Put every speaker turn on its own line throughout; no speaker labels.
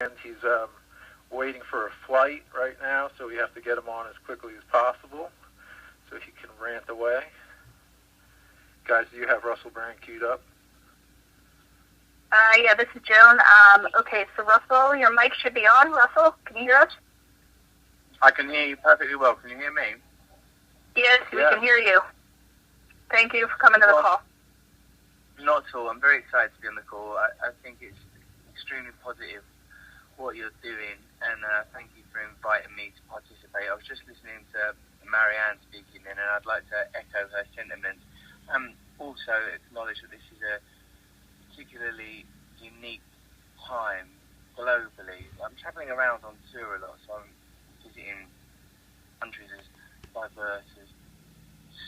and he's waiting for a flight right now, so we have to get him on as quickly as possible so he can rant away. Guys, do you have Russell Brand queued up?
Yeah, this is Joan. Okay, so Russell, your mic should be on. Russell, can you hear us?
I can hear you perfectly well. Can you hear me?
Yes, we can hear you. Thank you for coming to the call.
Not at all. I'm very excited to be on the call. I think it's extremely positive what you're doing, and thank you for inviting me to participate. I was just listening to Marianne speaking, and I'd like to echo her sentiments. Also acknowledge that this is a particularly unique time globally. I'm travelling around on tour a lot, so I'm visiting countries as diverse as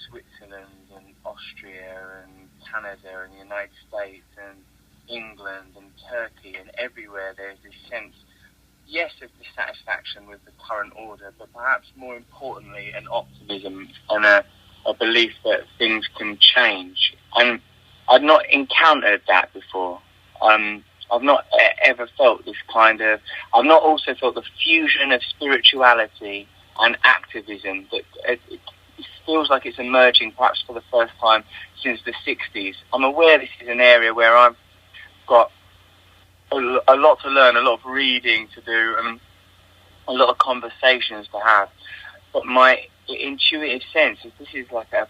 Switzerland and Austria and Canada and the United States and England and Turkey, and everywhere there's this sense, yes, of dissatisfaction with the current order, but perhaps more importantly an optimism and a belief that things can change. And I've not encountered that before. I've not ever felt this kind of... I've not also felt the fusion of spirituality and activism that it feels like it's emerging perhaps for the first time since the 60s. I'm aware this is an area where I've got a lot to learn, a lot of reading to do, and a lot of conversations to have. But my intuitive sense is this is like a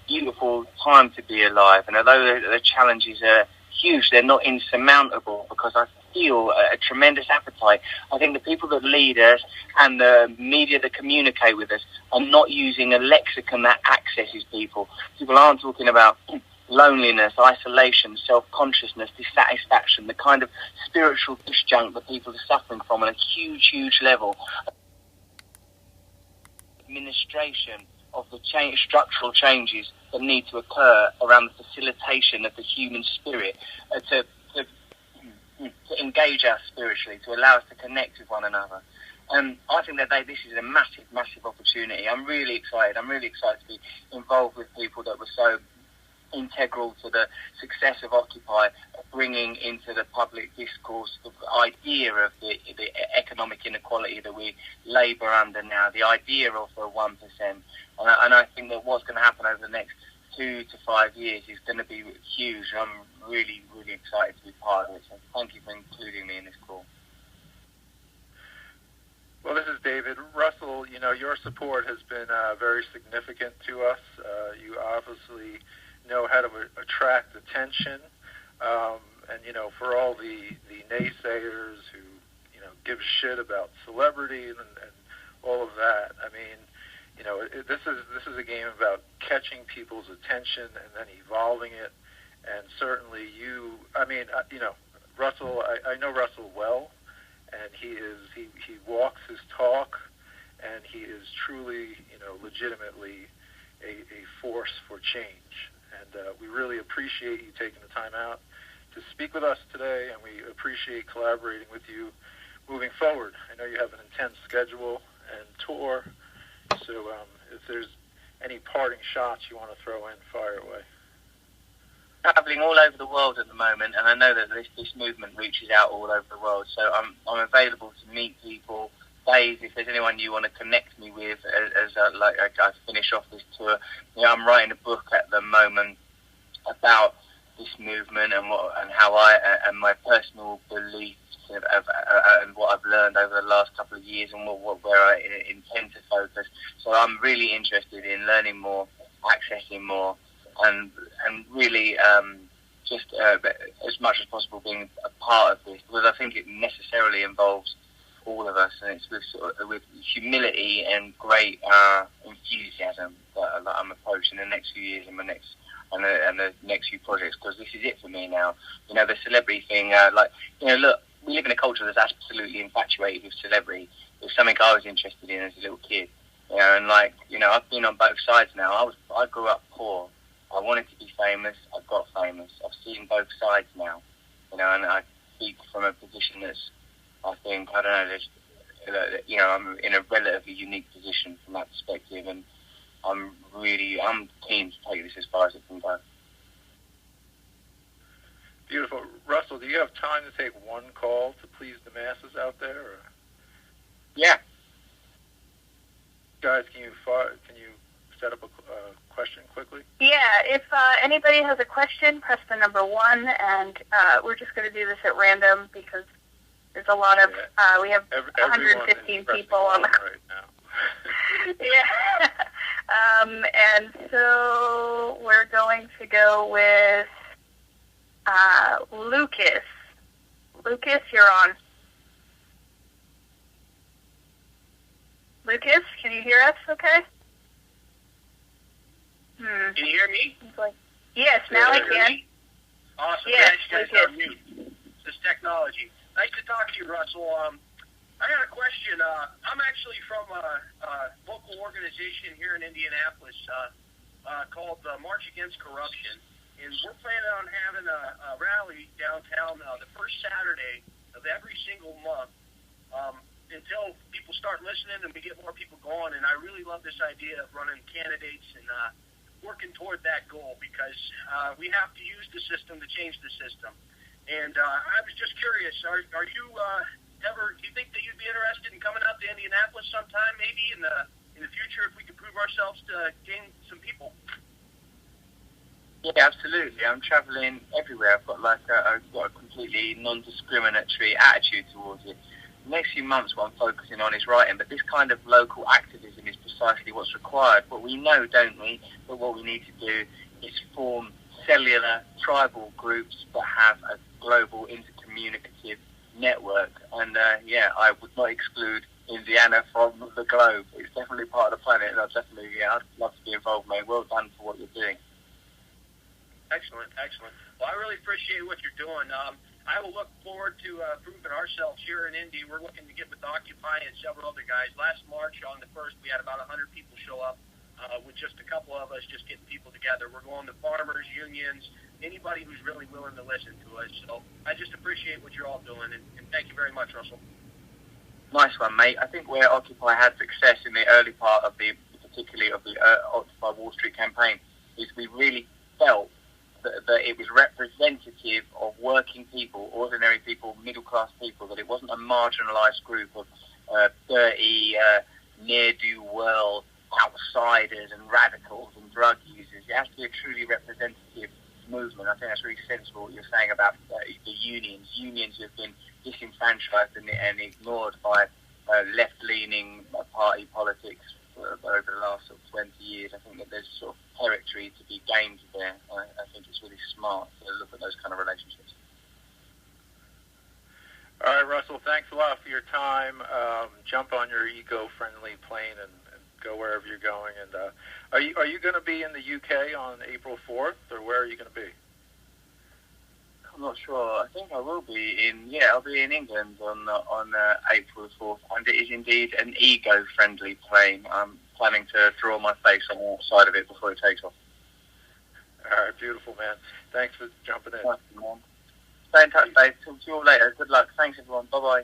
beautiful time to be alive. And although the challenges are huge, they're not insurmountable, because I feel a tremendous appetite. I think the people that lead us and the media that communicate with us are not using a lexicon that accesses people. People aren't talking about loneliness, isolation, self-consciousness, dissatisfaction, the kind of spiritual disjunct that people are suffering from on a huge, huge level. Administration of the structural changes that need to occur around the facilitation of the human spirit to engage us spiritually, to allow us to connect with one another. I think that this is a massive, massive opportunity. I'm really excited. I'm really excited to be involved with people that were so integral to the success of Occupy, bringing into the public discourse the idea of the economic inequality that we labour under now, the idea of the 1%. And I think that what's going to happen over the next 2 to 5 years is going to be huge. I'm really, really excited to be part of it. So thank you for including me in this call.
Well, this is David. Russell, your support has been very significant to us. You obviously know how to attract attention. And, for all the naysayers who, give a shit about celebrity and all of that, I mean, this is a game about catching people's attention and then evolving it. And certainly Russell, I know Russell well, and he walks his talk, and he is truly, legitimately a force for change. And we really appreciate you taking the time out to speak with us today, and we appreciate collaborating with you moving forward. I know you have an intense schedule and tour, so if there's any parting shots you want to throw in, fire away.
Traveling all over the world at the moment, and I know that this movement reaches out all over the world, so I'm available to meet people. Dave, if there's anyone you want to connect me with as I finish off this tour, I'm writing a book at the moment about this movement and how I and my personal beliefs and what I've learned over the last couple of years and where I intend to focus. So I'm really interested in learning more, accessing more, and really just as much as possible being a part of this, because I think it necessarily involves all of us, and it's with humility and great enthusiasm that I'm approaching the next few years and the next few projects, because this is it for me now. The celebrity thing, look, we live in a culture that's absolutely infatuated with celebrity. It was something I was interested in as a little kid, and I've been on both sides now. I grew up poor. I wanted to be famous. I got famous. I've seen both sides now, and I speak from a position that's, I think, I don't know, I'm in a relatively unique position from that perspective, and I'm keen to take this as far as it can go.
Beautiful. Russell, do you have time to take one call to please the masses out there? Or?
Yeah.
Guys, can you set up a question quickly?
Yeah, if anybody has a question, press the number 1, and we're just going to do this at random because there's a lot of, we have 115 people on the call
right now.
Yeah. And so we're going to go with Lucas. Lucas, you're on. Lucas, can you hear us okay?
Can you hear me?
Yes, now I can.
Awesome.
Yes,
you guys are mute. This technology. Nice to talk to you, Russell. I got a question. I'm actually from a local organization here in Indianapolis called March Against Corruption, and we're planning on having a rally downtown the first Saturday of every single month until people start listening and we get more people going. And I really love this idea of running candidates and working toward that goal because we have to use the system to change the system. And I was just curious, are you do you think that you'd be interested in coming out to Indianapolis sometime, maybe in the future, if we could prove ourselves to gain some people?
Yeah, absolutely. I'm travelling everywhere. I've got I've got a completely non-discriminatory attitude towards it. The next few months, what I'm focusing on is writing, but this kind of local activism is precisely what's required. But we know, don't we, that what we need to do is form cellular tribal groups that have a global intercommunicative network. And I would not exclude Indiana from the globe. It's definitely part of the planet, and I'd love to be involved, mate. Well done for what you're doing.
Excellent. Well, I really appreciate what you're doing. I will look forward to proving ourselves here in Indy. We're looking to get with Occupy and several other guys. Last March on the 1st, we had about 100 people show up with just a couple of us just getting people together. We're going to farmers, unions, anybody who's really willing to listen to us. So I just appreciate what you're all doing, and thank you very much, Russell.
Nice one, mate. I think where Occupy had success in the early part of particularly of the Occupy Wall Street campaign, is we really felt that it was representative of working people, ordinary people, middle-class people, that it wasn't a marginalised group of dirty, ne'er-do-well outsiders and radicals and drug users. It has to be a truly representative movement. I think that's really sensible what you're saying about the unions. Unions have been disenfranchised and ignored by left-leaning party politics over the last 20 years. I think that there's sort of territory to be gained there. I think it's really smart to look at those kind of relationships.
All right, Russell, thanks a lot for your time. Jump on your eco-friendly plane and go wherever you're going. And are you going to be in the UK on April 4th, or where are you going to be?
I'm not sure. I think I will be I'll be in England on April 4th, and it is indeed an ego-friendly plane. I'm planning to draw my face on the outside of it before it takes off.
All right, beautiful, man. Thanks for jumping in.
Nice, man. Stay in touch, Dave. Talk to you all later. Good luck. Thanks, everyone. Bye-bye.